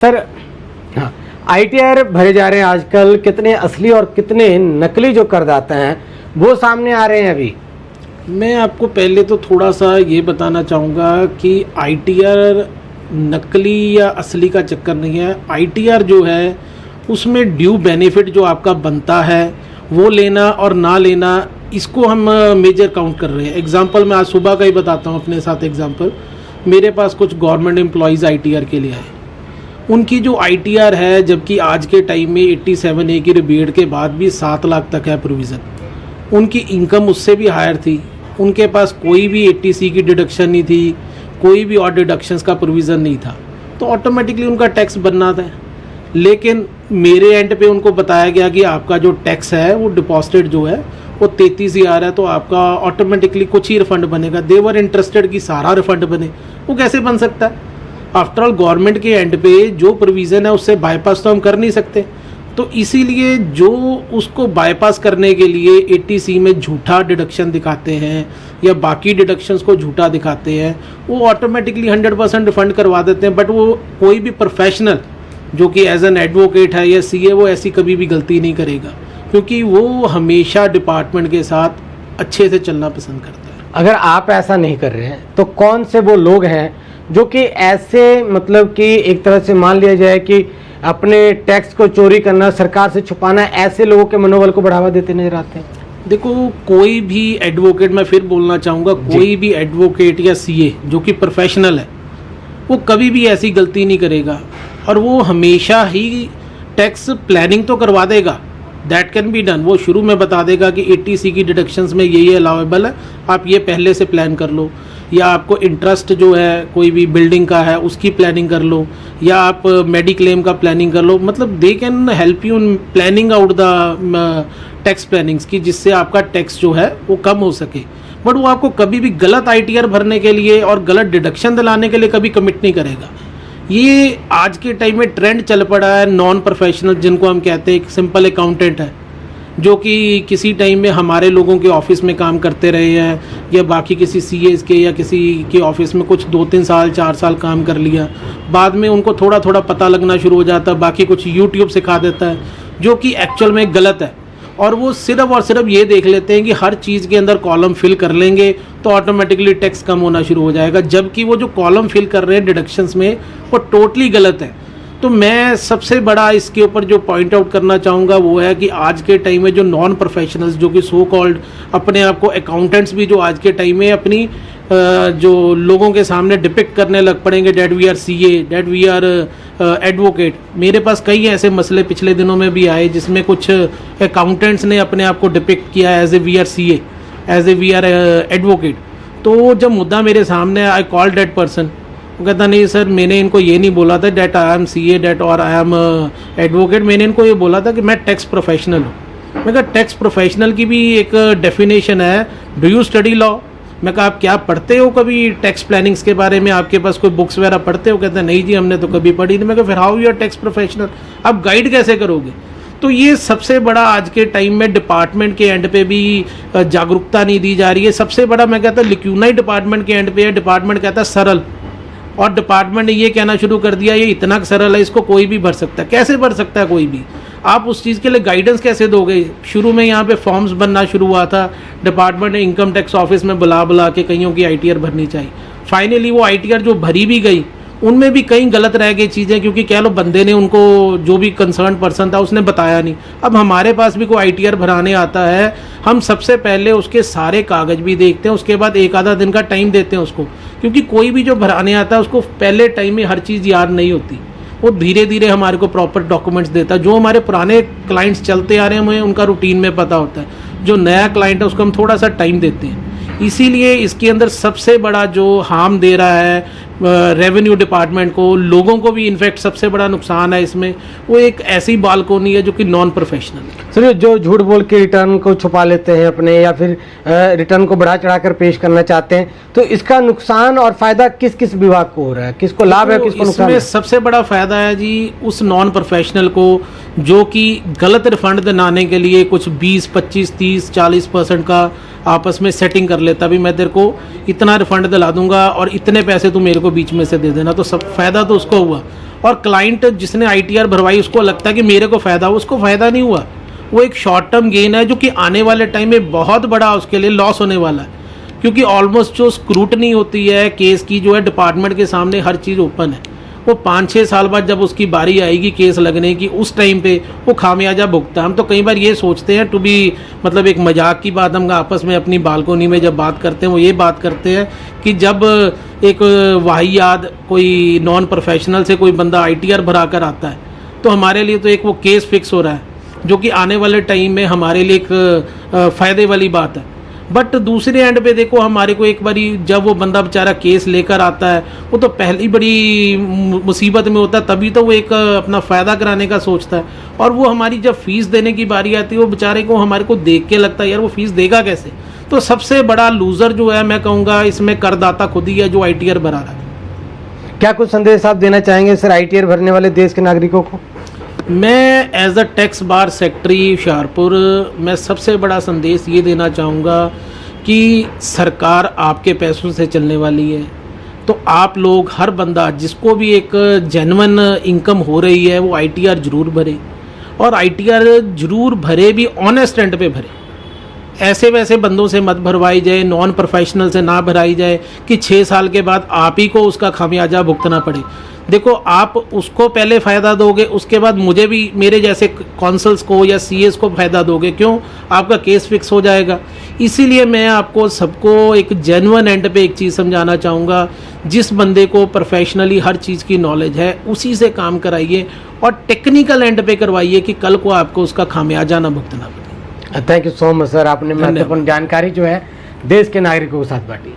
Sir, हाँ, ITR भरे जा रहे हैं आजकल। कितने असली और कितने नकली जो करदाता हैं वो सामने आ रहे हैं अभी। मैं आपको पहले तो थोड़ा सा ये बताना चाहूँगा कि आईटीआर नकली या असली का चक्कर नहीं है। आईटीआर जो है उसमें ड्यू बेनिफिट जो आपका बनता है वो लेना और ना लेना, इसको हम मेजर काउंट कर रहे हैं। एग्जांपल मैं आज सुबह का ही बताता हूँ अपने साथ एग्जांपल। मेरे पास कुछ गवर्नमेंट एम्प्लॉयज़ आईटीआर के लिए आए। उनकी जो आईटीआर है, जबकि आज के टाइम में 87A की रिबेट के बाद भी 7 लाख तक है प्रोविज़न, उनकी इनकम उससे भी हायर थी। उनके पास कोई भी 80C की डिडक्शन नहीं थी, कोई भी और डिडक्शंस का प्रोविज़न नहीं था, तो ऑटोमेटिकली उनका टैक्स बनना था। लेकिन मेरे एंड पे उनको बताया गया कि आपका जो टैक्स है वो डिपॉजिटेड जो है वो 33,000 है, तो आपका ऑटोमेटिकली कुछ ही रिफंड बनेगा। देवर इंटरेस्टेड कि सारा रिफंड बने, वो कैसे बन सकता है? आफ्टर ऑल गवर्नमेंट के एंड पे जो प्रोविज़न है उससे बाईपास तो हम कर नहीं सकते। तो इसीलिए जो उसको बाईपास करने के लिए 80C में झूठा डिडक्शन दिखाते हैं या बाकी डिडक्शंस को झूठा दिखाते हैं, वो ऑटोमेटिकली 100% रिफंड करवा देते हैं। बट वो कोई भी प्रोफेशनल जो कि एज एन एडवोकेट है या सीए, वो ऐसी कभी भी गलती नहीं करेगा, क्योंकि वो हमेशा डिपार्टमेंट के साथ अच्छे से चलना पसंद करता है। अगर आप ऐसा नहीं कर रहे हैं तो कौन से वो लोग हैं जो कि ऐसे, मतलब कि एक तरह से मान लिया जाए कि अपने टैक्स को चोरी करना, सरकार से छुपाना, ऐसे लोगों के मनोबल को बढ़ावा देते नजर आते हैं? देखो, कोई भी एडवोकेट, मैं फिर बोलना चाहूँगा, कोई भी एडवोकेट या सीए जो कि प्रोफेशनल है वो कभी भी ऐसी गलती नहीं करेगा, और वो हमेशा ही टैक्स प्लानिंग तो करवा देगा। That can be done. वो शुरू में बता देगा कि 80C की डिडक्शंस में ये अलाउेबल है, आप ये पहले से प्लान कर लो, या आपको इंटरेस्ट जो है कोई भी बिल्डिंग का है उसकी प्लानिंग कर लो, या आप मेडिक्लेम का प्लानिंग कर लो। मतलब they can help you in planning out the tax plannings की, जिससे आपका टैक्स जो है वो कम हो सके। बट वो आपको कभी भी गलत आईटीआर भरने के लिए और गलत डिडक्शन दिलाने के लिए कभी कमिट नहीं करेगा। ये आज के टाइम में ट्रेंड चल पड़ा है। नॉन प्रोफेशनल जिनको हम कहते हैं, एक सिंपल अकाउंटेंट है जो कि किसी टाइम में हमारे लोगों के ऑफिस में काम करते रहे हैं, या बाकी किसी सीएस के या किसी के ऑफिस में कुछ 2-3 साल 4 साल काम कर लिया, बाद में उनको थोड़ा थोड़ा पता लगना शुरू हो जाता है, बाकी कुछ यूट्यूब सिखा देता है, जो कि एक्चुअल में गलत है। और वो सिर्फ और सिर्फ ये देख लेते हैं कि हर चीज़ के अंदर कॉलम फिल कर लेंगे तो ऑटोमेटिकली टैक्स कम होना शुरू हो जाएगा, जबकि वो जो कॉलम फिल कर रहे हैं डिडक्शंस में वो टोटली गलत है। तो मैं सबसे बड़ा इसके ऊपर जो पॉइंट आउट करना चाहूँगा वो है कि आज के टाइम में जो नॉन प्रोफेशनल्स, जो कि सो कॉल्ड अपने आप को अकाउंटेंट्स भी जो आज के टाइम में अपनी जो लोगों के सामने डिपिक्ट करने लग पड़ेंगे, that we are CA, that we are advocate. मेरे पास कई ऐसे मसले पिछले दिनों में भी आए जिसमें कुछ अकाउंटेंट्स ने अपने आप को डिपिक्ट किया as a we are CA, as a we are advocate. तो जब मुद्दा मेरे सामने, आई कॉल दैट पर्सन, वो कहता नहीं सर, मैंने इनको ये नहीं बोला था that I am CA that और आई एम एडवोकेट, मैंने इनको ये बोला था कि मैं टैक्स प्रोफेशनल हूँ। मैं कहा टैक्स प्रोफेशनल की भी एक डेफिनेशन है, डू यू स्टडी लॉ? मैं कहा आप क्या पढ़ते हो कभी टैक्स प्लानिंग्स के बारे में, आपके पास कोई बुक्स वगैरह पढ़ते हो? कहते नहीं जी हमने तो कभी पढ़ी नहीं। मैं कहा फिर how you are tax professional, आप गाइड कैसे करोगे? तो ये सबसे बड़ा आज के टाइम में डिपार्टमेंट के एंड पे भी जागरूकता नहीं दी जा रही है। सबसे बड़ा मैं कहता लिक्यूना ही डिपार्टमेंट के एंड पे है। डिपार्टमेंट कहता है सरल, और डिपार्टमेंट ने ये कहना शुरू कर दिया ये इतना सरल है, इसको कोई भी भर सकता है। कैसे भर सकता है कोई भी? आप उस चीज़ के लिए गाइडेंस कैसे दोगे? शुरू में यहाँ पे फॉर्म्स बनना शुरू हुआ था, डिपार्टमेंट ने इनकम टैक्स ऑफिस में बुला के कईयों की आईटीआर भरनी चाहिए। फाइनली वो आईटीआर जो भरी भी गई उनमें भी कई गलत रह गई चीज़ें, क्योंकि कह लो बंदे ने, उनको जो भी कंसर्न पर्सन था उसने बताया नहीं। अब हमारे पास भी कोई आईटीआर भराने आता है, हम सबसे पहले उसके सारे कागज़ भी देखते हैं, उसके बाद एक आधा दिन का टाइम देते हैं उसको, क्योंकि कोई भी जो भराने आता है उसको पहले टाइम में हर चीज़ याद नहीं होती। वो धीरे धीरे हमारे को प्रॉपर डॉक्यूमेंट्स देता है। जो हमारे पुराने क्लाइंट्स चलते आ रहे हैं हमें उनका रूटीन में पता होता है, जो नया क्लाइंट है उसको हम थोड़ा सा टाइम देते हैं। इसीलिए इसके अंदर सबसे बड़ा जो हार्म दे रहा है रेवेन्यू डिपार्टमेंट को, लोगों को भी इनफैक्ट सबसे बड़ा नुकसान है इसमें, वो एक ऐसी बालकोनी है जो कि नॉन प्रोफेशनल है। सर, जो झूठ बोल के रिटर्न को छुपा लेते हैं अपने, या फिर रिटर्न को बढ़ा चढ़ा कर पेश करना चाहते हैं, तो इसका नुकसान और फायदा किस किस विभाग को हो रहा है? किसको लाभ है, किसको नुकसान है? सबसे बड़ा फायदा है जी उस नॉन प्रोफेशनल को जो कि गलत रिफंड दिलाने के लिए कुछ 20, 25, 30, 40% का आपस में सेटिंग कर लेता, भी मैं तेरे को इतना रिफंड दिला दूंगा और इतने पैसे तू मेरे को बीच में से दे देना। तो सब फायदा तो उसको हुआ। और क्लाइंट जिसने ITR भरवाई उसको लगता है कि मेरे को फ़ायदा हो, उसको फ़ायदा नहीं हुआ। वो एक शॉर्ट टर्म गेन है जो कि आने वाले टाइम में बहुत बड़ा उसके लिए लॉस होने वाला है, क्योंकि ऑलमोस्ट जो स्क्रूटनी होती है केस की जो है डिपार्टमेंट के सामने हर चीज़ ओपन है। वो 5-6 साल बाद जब उसकी बारी आएगी केस लगने की, उस टाइम पे वो खामियाजा भुगता। हम तो कई बार ये सोचते हैं, टू बी मतलब एक मजाक की बात हम आपस में अपनी बालकोनी में जब बात करते हैं वो ये बात करते हैं कि जब एक वाहियात कोई नॉन प्रोफेशनल से कोई बंदा ITR भरा कर आता है तो हमारे लिए तो एक वो केस फिक्स हो रहा है, जो कि आने वाले टाइम में हमारे लिए एक फ़ायदे वाली बात है। बट दूसरे एंड पे देखो, हमारे को एक बारी जब वो बंदा बेचारा केस लेकर आता है, वो तो पहली बड़ी मुसीबत में होता है, तभी तो वो एक अपना फ़ायदा कराने का सोचता है। और वो हमारी जब फ़ीस देने की बारी आती है, वो बेचारे को हमारे को देख के लगता है यार वो फ़ीस देगा कैसे। तो सबसे बड़ा लूज़र जो है मैं कहूँगा इसमें करदाता खुद ही है जो ITR भरा रहा है। क्या कुछ संदेश आप देना चाहेंगे सर ITR भरने वाले देश के नागरिकों को? मैं as a tax bar secretary Hoshiarpur मैं सबसे बड़ा संदेश ये देना चाहूँगा कि सरकार आपके पैसों से चलने वाली है, तो आप लोग हर बंदा जिसको भी एक जेन्युइन इनकम हो रही है वो ITR ज़रूर भरे, और ITR ज़रूर भरे भी ऑनेस्ट एंड पे भरे। ऐसे वैसे बंदों से मत भरवाई जाए, नॉन प्रोफेशनल से ना भराई जाए कि 6 साल के बाद आप ही को उसका खामियाजा भुगतना पड़े। देखो, आप उसको पहले फ़ायदा दोगे, उसके बाद मुझे भी मेरे जैसे कौंसल्स को या CAs को फ़ायदा दोगे, क्यों? आपका केस फिक्स हो जाएगा। इसीलिए मैं आपको सबको एक जेन्युइन एंड पे एक चीज़ समझाना चाहूँगा, जिस बंदे को प्रोफेशनली हर चीज़ की नॉलेज है उसी से काम कराइए और टेक्निकल एंड पे करवाइए कि कल को आपको उसका खामियाजा ना भुगतना पड़े। Thank you so much sir, आपने महत्वपूर्ण जानकारी जो है देश के नागरिकों के साथ बांटी।